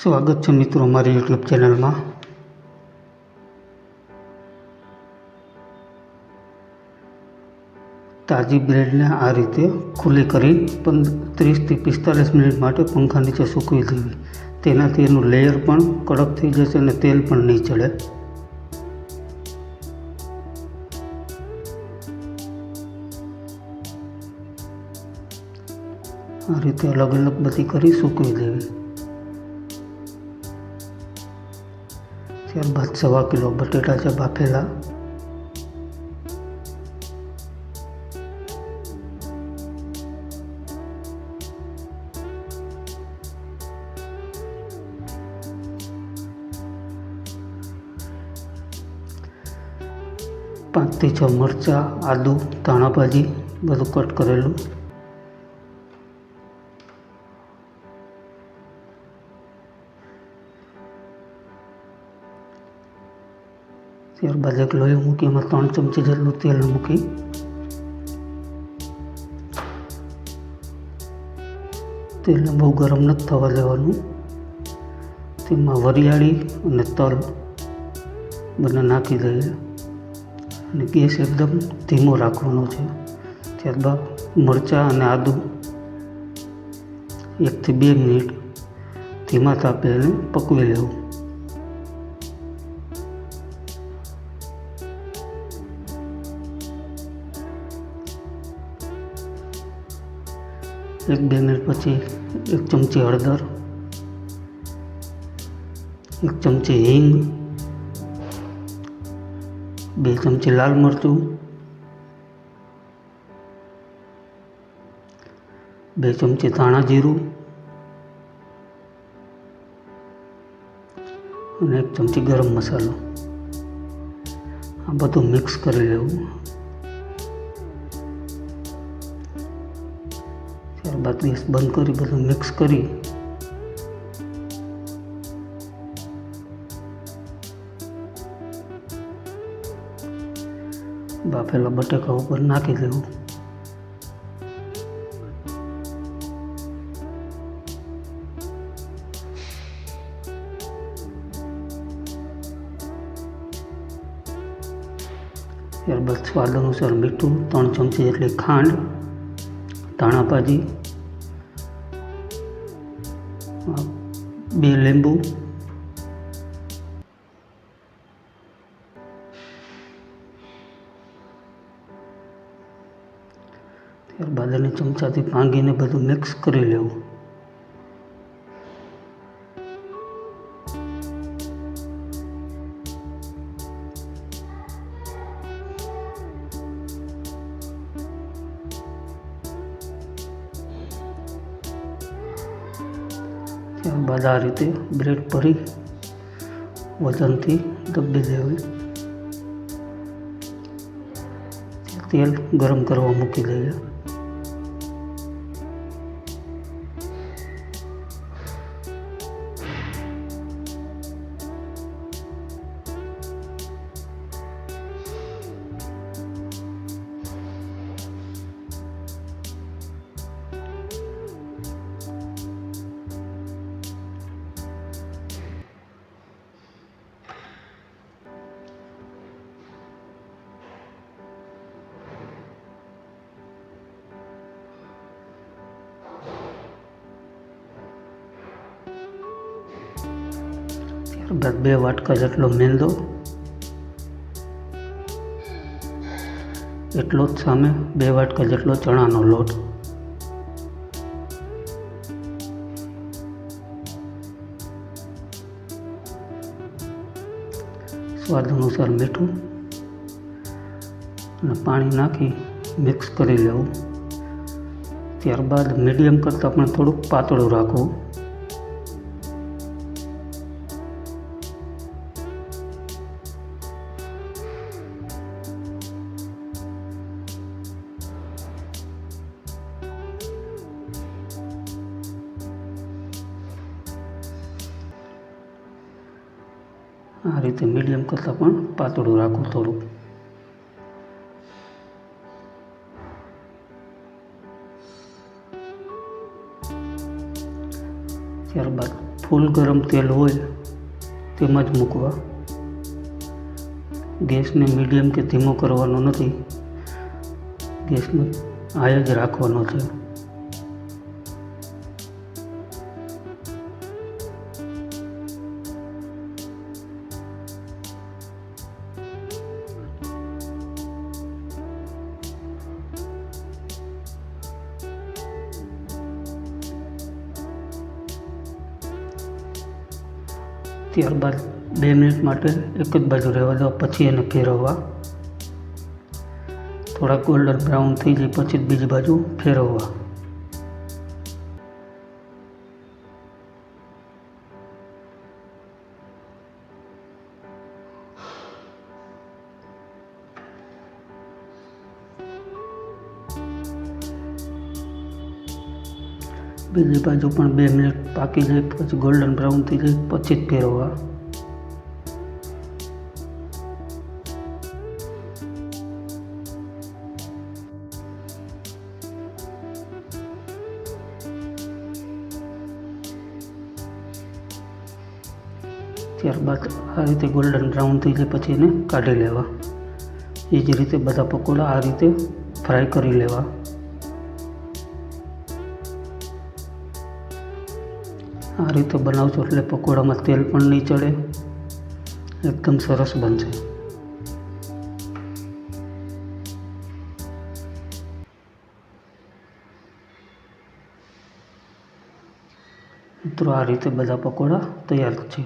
સ્વાગત છે મિત્રો અમારી યુટ્યુબ ચેનલમાં। તાજી બ્રેડને આ રીતે ખુલ્લી કરી 30 થી 45 મિનિટ માટે પંખા નીચે સૂકવી દેવી। તેનાથી એનું લેયર પણ કડક થઈ જશે અને તેલ પણ નહીં ચડે। આ રીતે અલગ અલગ બધી કરી સૂકવી દેવી। ત્યારબાદ 1.25 કિલો બટેટા છે બાફેલા, પાંચ થી 6 મરચાં, આદુ, ધાણા ભાજી બધું કટ કરેલું, ત્યારબાદ એક લોહી મૂકી એમાં 3 ચમચી જેટલું તેલ મૂકી તેલને બહુ ગરમ નથી થવા દેવાનું। તેમાં વરિયાળી અને તલ બંને નાખી દઈએ અને ગેસ એકદમ ધીમો રાખવાનો છે। ત્યારબાદ મરચાં અને આદુ 1 થી 2 મિનિટ ધીમા તાપે એને પકવી લેવું। એક 2 મિનિટ પછી 1 ચમચી હળદર, 1 ચમચી હિંગ, 2 ચમચી લાલ મરચું, 2 ચમચી ધાણા જીરું અને 1 ચમચી ગરમ મસાલો, આ બધું મિક્સ કરી લેવું। ત્યારબાદ ગેસ બંધ કરી બધું મિક્સ કરી બાફેલા બટેકા ઉપર નાખી દેવું। ત્યારબાદ સ્વાદ અનુસાર મીઠું, 3 ચમચી જેટલી ખાંડ, ધાણા ભાજી, 2 લીંબુ, ત્યારબાદ એને ચમચાથી ભાંગીને બધું મિક્સ કરી લેવું। ત્યારબાદ આ રીતે બ્રેડ ભરી વજનથી દબી દેવી। તેલ ગરમ કરવા મૂકી દઈએ। ત્યારબાદ 2 વાટકા જેટલો મેંદો, એટલો જ સામે 2 વાટકા જેટલો ચણાનો લોટ, સ્વાદ અનુસાર મીઠું અને પાણી નાખી મિક્સ કરી લેવું। ત્યારબાદ મીડિયમ કરતાં પણ થોડુંક પાતળું રાખવું। આ રીતે મીડિયમ કરતાં પણ પાતળું રાખવું થોડુંક। ત્યારબાદ ફૂલ ગરમ તેલ હોય તેમાં જ મૂકવા. ગેસને મીડિયમ કે ધીમો કરવાનો નથી, ગેસને હાઈ જ રાખવાનો છે. ત્યારબાદ 2 મિનિટ માટે એક જ બાજુ રહેવા દો, પછી એને ફેરવવા. થોડા ગોલ્ડન બ્રાઉન થઈ જાય પછી જ બીજી બાજુ ફેરવવા. બીજી બાજુ પણ 2 મિનિટ પાકી જાય પછી ગોલ્ડન બ્રાઉન થઈ જાય પછી જ ફેરવવા. ત્યારબાદ આ રીતે ગોલ્ડન બ્રાઉન થઈ જાય પછી એને કાઢી લેવા. એ જ રીતે બધા પકોડા આ રીતે ફ્રાય કરી લેવા. આ રીતે બનાવશો એટલે પકોડામાં તેલ પણ નહીં ચડે, એકદમ સરસ બનશે. મિત્રો આ રીતે બધા પકોડા તૈયાર છે.